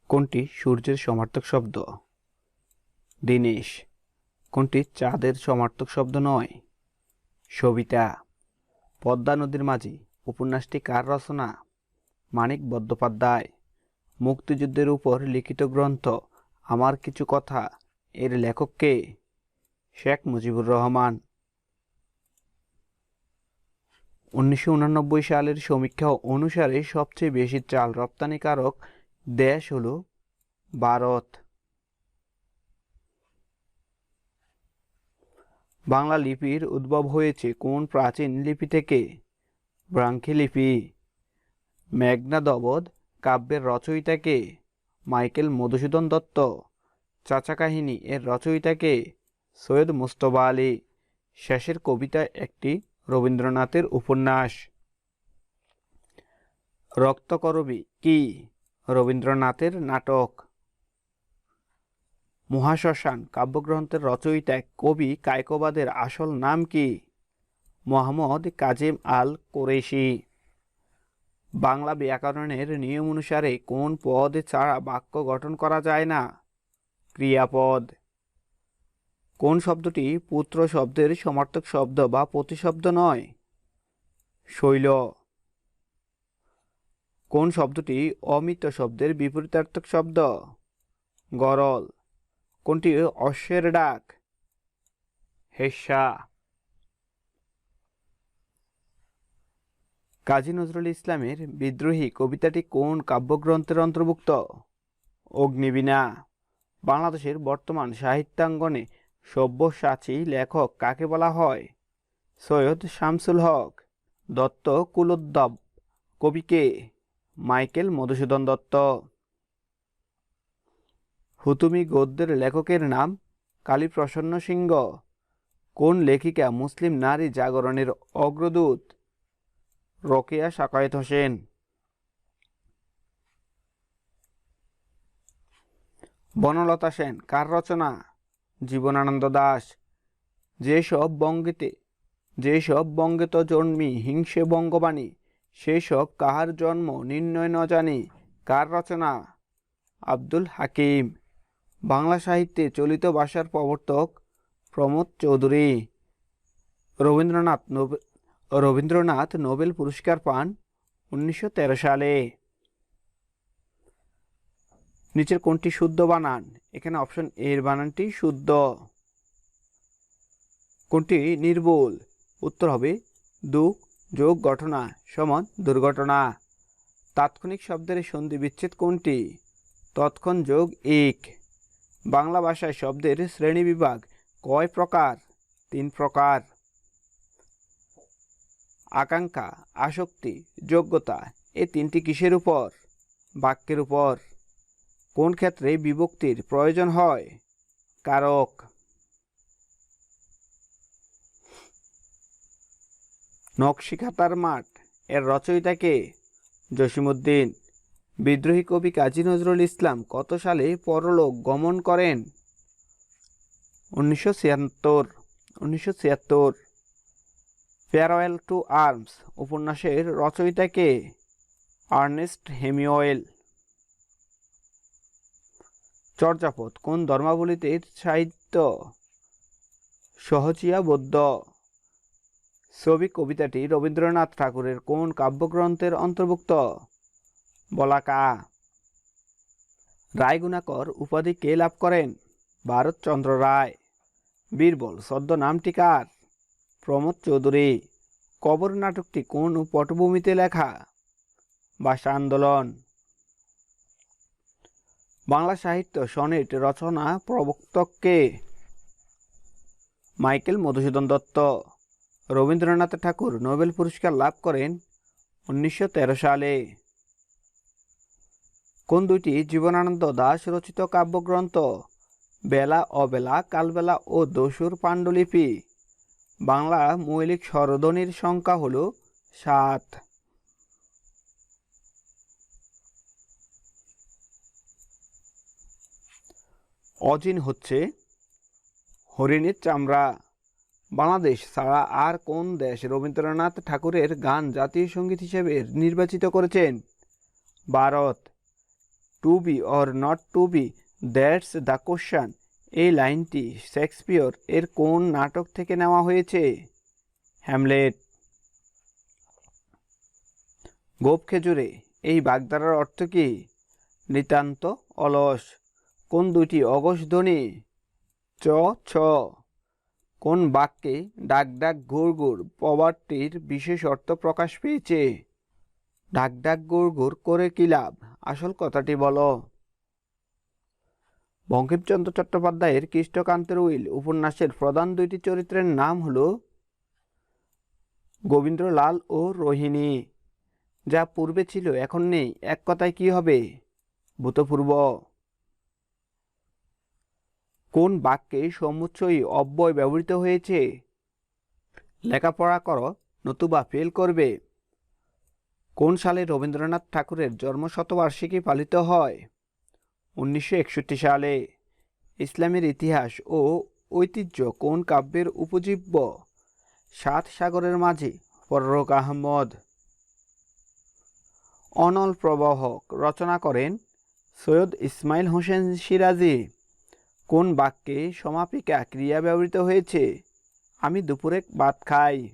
কোনটি সূর্যের সমার্থক শব্দ? দিনেশ। কোনটি চাঁদের সমার্থক শব্দ নয়? সবিতা। পদ্মা নদীর মাঝি উপন্যাসটি কার রচনা? মানিক বন্দ্যোপাধ্যায়। মুক্তিযুদ্ধের উপর লিখিত গ্রন্থ আমার কিছু কথা এর লেখক কে? শেখ মুজিবুর রহমান। 1989 সালের সমীক্ষা অনুসারে সবচেয়ে বেশি চাল রপ্তানিকারক দেশ হলো ভারত। বাংলা লিপির উদ্ভব হয়েছে কোন প্রাচীন লিপি থেকে? ব্রাহ্মী লিপি। মেঘনাদবধ কাব্যের রচয়িতা কে? মাইকেল মধুসূদন দত্ত। চাচা কাহিনী এর রচয়িতা কে? সৈয়দ মুজতবা আলী। শেষের কবিতা একটি রবীন্দ্রনাথের উপন্যাস। রক্তকরবী কি? রবীন্দ্রনাথের নাটক। মহাশ্মশান কাব্যগ্রন্থের রচয়িতা কবি কায়কোবাদের আসল নাম কি? মোহাম্মদ কাজিম আল কুরেশি। বাংলা ব্যাকরণের নিয়ম অনুসারে কোন পদ ছাড়া বাক্য গঠন করা যায় না? ক্রিয়াপদ। কোন শব্দটি পুত্র শব্দের সমার্থক শব্দ বা প্রতিশব্দ নয়? শৈল। কোন শব্দটি অমিত শব্দের বিপরীতার্থক শব্দ? গরল। কোনটি অশ্বের ডাক? হেস্যা। কাজী নজরুল ইসলামের বিদ্রোহী কবিতাটি কোন কাব্যগ্রন্থের অন্তর্ভুক্ত? অগ্নিবীণা। বাংলাদেশের বর্তমান সাহিত্যাঙ্গনে সব্যসাচী লেখক কাকে বলা হয়? সৈয়দ শামসুল হক। দত্ত কুলোদ্যাব কবি কে? মাইকেল মধুসূদন দত্ত। হুতুমি গদ্যের লেখকের নাম কালীপ্রসন্ন সিংহ। কোন লেখিকা মুসলিম নারী জাগরণের অগ্রদূত? রোকেয়া শাকায়েত হোসেন। বনলতা সেন কার রচনা? জীবনানন্দ দাশ। যেসব বঙ্গেত জন্মি হিংসে বঙ্গবাণী, সেসব কাহার জন্ম নির্ণয় ন জানি কার রচনা? আব্দুল হাকিম। বাংলা সাহিত্যে চলিত ভাষার প্রবর্তক প্রমোদ চৌধুরী। রবীন্দ্রনাথ নোবেল পুরস্কার পান 1913 সালে। নিচের কোনটি শুদ্ধ বানান? এখানে অপশন এর বানানটি শুদ্ধ। কোনটি নির্ভুল? উত্তর হবে দুঃখ যোগ ঘটনা সমান দুর্ঘটনা। তাৎক্ষণিক শব্দের সন্ধি বিচ্ছেদ কোনটি? তৎক্ষণ যোগ ইক। বাংলা ভাষায় শব্দের শ্রেণী বিভাগ কয় প্রকার? 3 প্রকার। আকাঙ্ক্ষা, আসক্তি, যোগ্যতা এই তিনটি কিসের উপর? বাক্যের উপর। কোন ক্ষেত্রে বিভক্তির প্রয়োজন হয়? কারক। নকশিকাঁথার মাঠ এর রচয়িতা কে? জসিমউদ্দিন। বিদ্রোহী কবি কাজী নজরুল ইসলাম কত সালে পরলোক গমন করেন? 1976। ফেয়ারওয়েল টু আর্মস উপন্যাসের রচয়িতা কে? আর্নেস্ট হেমিংওয়েল। চর্যাপদ কোন ধর্মাবলীতে সাহিত্য? সহজিয়া বৌদ্ধ। ছবি কবিতাটি রবীন্দ্রনাথ ঠাকুরের কোন কাব্যগ্রন্থের অন্তর্ভুক্ত? বলাকা। রায়গুণাকর উপাধি কে লাভ করেন? ভারতচন্দ্র রায়। বীরবল ছদ্ম নামটি কার? প্রমোদ চৌধুরী। কবর নাটকটি কোন পটভূমিতে লেখা? ভাষা আন্দোলন। বাংলা সাহিত্য সনেট রচনা প্রবর্তক কে? মাইকেল মধুসূদন দত্ত। রবীন্দ্রনাথ ঠাকুর নোবেল পুরস্কার লাভ করেন 1913 সালে। কোন দুইটি জীবনানন্দ দাশ রচিত কাব্যগ্রন্থ বেলা অবেলা, কালবেলা ও দস্যুর পাণ্ডুলিপি? বাংলা মৌলিক স্বরধ্বনির সংখ্যা হল 7। অজিন হচ্ছে হরিণের চামড়া। বাংলাদেশ ছাড়া আর কোন দেশ রবীন্দ্রনাথ ঠাকুরের গান জাতীয় সঙ্গীত হিসেবে নির্বাচিত করেছেন? Bharat. To be or not to be, that's the question, এই লাইনটি শেক্সপিয়র এর কোন নাটক থেকে নেওয়া হয়েছে? হ্যামলেট। গোপ খেজুরে, এই বাগধারার অর্থ কি? নিতান্ত অলস। কোন দুইটি অঘোষ ধ্বনি? চ ছ। কোন বাক্যে ডাক ডাক ঘুর ঘুর প্রবাদটির বিশেষ অর্থ প্রকাশ পেয়েছে? ডাক ডাক ঘুর ঘুর করে কি লাভ, আসল কথাটি বলো। বঙ্কিমচন্দ্র চট্টোপাধ্যায়ের কৃষ্ণকান্তের উইল উপন্যাসের প্রধান দুইটি চরিত্রের নাম হল গোবিন্দ্রলাল ও রোহিণী। যা পূর্বে ছিল এখন নেই, এক কথায় কি হবে? ভূতপূর্ব। কোন বাক্যে সমুচ্চয়ী অব্যয় ব্যবহৃত হয়েছে? লেখাপড়া করো নতুবা ফেল করবে। কোন সালে রবীন্দ্রনাথ ঠাকুরের জন্মশতবার্ষিকী পালিত হয়? 1961 সালে। ইসলামের ইতিহাস ও ঐতিহ্য কোন কাব্যের উপজীব্য? সাত সাগরের মাঝি, ফররুখ আহমদ। অনল প্রবাহক রচনা করেন সৈয়দ ইসমাইল হোসেন সিরাজি। কোন বাক্যে সমাপিকা ক্রিয়া ব্যবহৃত হয়েছে? আমি দুপুরে ভাত খাই।